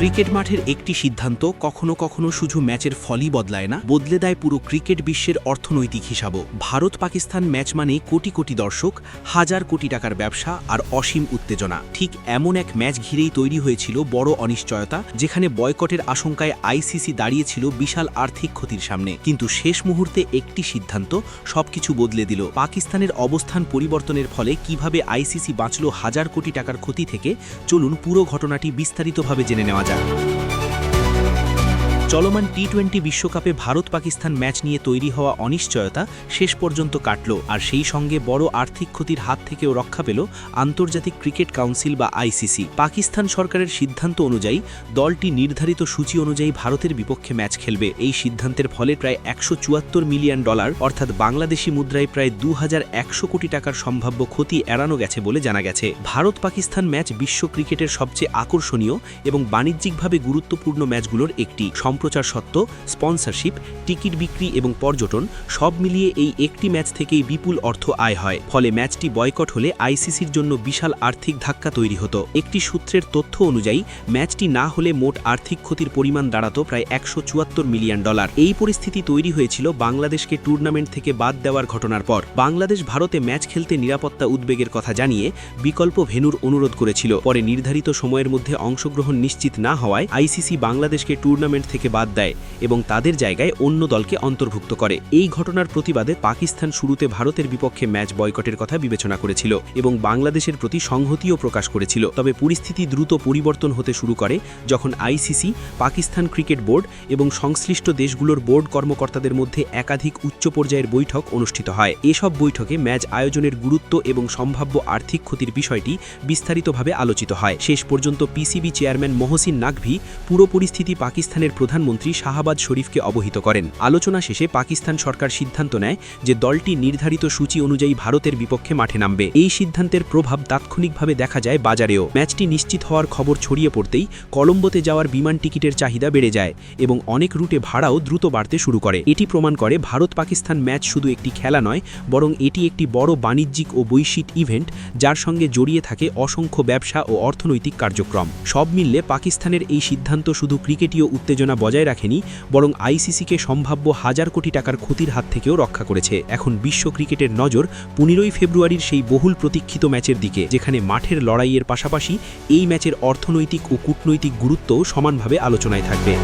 Cricket মাঠের একটি সিদ্ধান্ত কখনো কখনো শুধু ম্যাচের ফলই বদলায় না, বদলে দেয় পুরো ক্রিকেট বিশ্বের অর্থনৈতিক হিসাবও। ভারত পাকিস্তান ম্যাচ মানে কোটি কোটি দর্শক, হাজার কোটি টাকার ব্যবসা আর অসীম উত্তেজনা। ঠিক এমন এক ম্যাচ ঘিরেই তৈরি হয়েছিল বড় অনিশ্চয়তা, যেখানে বয়কটের আশঙ্কায় আইসিসি দাঁড়িয়েছিল বিশাল আর্থিক ক্ষতির সামনে। কিন্তু শেষ মুহূর্তে একটি সিদ্ধান্ত সবকিছু বদলে দিল। পাকিস্তানের অবস্থান পরিবর্তনের ফলে কিভাবে আইসিসি বাঁচল হাজার কোটি টাকার ক্ষতি থেকে, চলুন পুরো ঘটনাটি বিস্তারিতভাবে জেনে নেওয়া যাক। চলমান টি-20 বিশ্বকাপে ভারত পাকিস্তান ম্যাচ নিয়ে তৈরি হওয়া অনিশ্চয়তা শেষ পর্যন্ত কাটল, আর সেই সঙ্গে বড় আর্থিক ক্ষতির হাত থেকেও রক্ষা পেল আন্তর্জাতিক ক্রিকেট কাউন্সিল বা আইসিসি। পাকিস্তান সরকারের সিদ্ধান্ত অনুযায়ী দলটি নির্ধারিত সূচি অনুযায়ী ভারতের বিপক্ষে ম্যাচ খেলবে। এই সিদ্ধান্তের ফলে প্রায় $174 মিলিয়ন, অর্থাৎ বাংলাদেশি মুদ্রায় প্রায় 2100 কোটি টাকার সম্ভাব্য ক্ষতি এড়ানো গেছে বলে জানা গেছে। ভারত পাকিস্তান ম্যাচ বিশ্ব ক্রিকেটের সবচেয়ে আকর্ষণীয় এবং বাণিজ্যিকভাবে গুরুত্বপূর্ণ ম্যাচগুলোর একটি। প্রচার সত্ত্ব, স্পন্সরশিপ, টিকিট বিক্রি এবং পর্যটন সব মিলিয়ে এই একটি ম্যাচ থেকেই বিপুল অর্থ আয় হয়। ফলে ম্যাচটি বয়কট হলে আইসিসির জন্য বিশাল আর্থিক ধাক্কা তৈরি হতো। একটি সূত্রের তথ্য অনুযায়ী ম্যাচটি না হলে মোট আর্থিক ক্ষতির পরিমাণ দাঁড়াতো প্রায় $174 মিলিয়ন। এই পরিস্থিতি তৈরি হয়েছিল বাংলাদেশকে টুর্নামেন্ট থেকে বাদ দেওয়ার ঘটনার পর। বাংলাদেশ ভারতে ম্যাচ খেলতে নিরাপত্তা উদ্বেগের কথা জানিয়ে বিকল্প ভেন্যুর অনুরোধ করেছিল। পরে নির্ধারিত সময়ের মধ্যে অংশগ্রহণ নিশ্চিত না হওয়ায় আইসিসি বাংলাদেশকে টুর্নামেন্ট থেকে বাদ দেয় এবং তাদের জায়গায় অন্য দলকে অন্তর্ভুক্ত করে। এই ঘটনার প্রতিবাদে পাকিস্তান শুরুতে ভারতের বিপক্ষে ম্যাচ বয়কটের কথা বিবেচনা করেছিল এবং বাংলাদেশের প্রতি সংহতিও প্রকাশ করেছিল। তবে পরিস্থিতি দ্রুত পরিবর্তন হতে শুরু করে যখন আইসিসি, পাকিস্তান ক্রিকেট বোর্ড এবং সংশ্লিষ্ট দেশগুলোর বোর্ড কর্মকর্তাদের মধ্যে একাধিক উচ্চ পর্যায়ের বৈঠক অনুষ্ঠিত হয়। এসব বৈঠকে ম্যাচ আয়োজনের গুরুত্ব এবং সম্ভাব্য আর্থিক ক্ষতির বিষয়টি বিস্তারিতভাবে আলোচিত হয়। শেষ পর্যন্ত পিসিবি চেয়ারম্যান মহসিন নাকভি পুরো পরিস্থিতি পাকিস্তানের প্রধানমন্ত্রী শাহবাজ শরীফকে অবহিত করেন। আলোচনা শেষে পাকিস্তান সরকার সিদ্ধান্ত নেয় যে দলটি নির্ধারিত সূচি অনুযায়ী ভারতের বিপক্ষে মাঠে নামবে। এই সিদ্ধান্তের প্রভাব তাৎক্ষণিকভাবে দেখা যায় বাজারেও। ম্যাচটি নিশ্চিত হওয়ার খবর ছড়িয়ে পড়তেই কলম্বোতে যাওয়ার বিমান টিকিটের চাহিদা বেড়ে যায় এবং অনেক রুটে ভাড়াও দ্রুত বাড়তে শুরু করে। এটি প্রমাণ করে ভারত পাকিস্তান ম্যাচ শুধু একটি খেলা নয়, বরং এটি একটি বড় বাণিজ্যিক ও বৈশ্বিক ইভেন্ট, যার সঙ্গে জড়িয়ে থাকে অসংখ্য ব্যবসা ও অর্থনৈতিক কার্যক্রম। সব মিললে পাকিস্তানের এই সিদ্ধান্ত শুধু ক্রিকেটীয় উত্তেজনা বজায় রাখেনি, বরং আইসিসিকে সম্ভাব্য হাজার কোটি টাকার ক্ষতির হাত থেকেও রক্ষা করেছে। এখন বিশ্ব ক্রিকেটের নজর 15 ফেব্রুয়ারির সেই বহুল প্রতীক্ষিত ম্যাচের দিকে, যেখানে মাঠের লড়াইয়ের পাশাপাশি এই ম্যাচের অর্থনৈতিক ও কূটনৈতিক গুরুত্বও সমানভাবে আলোচনায় থাকবে।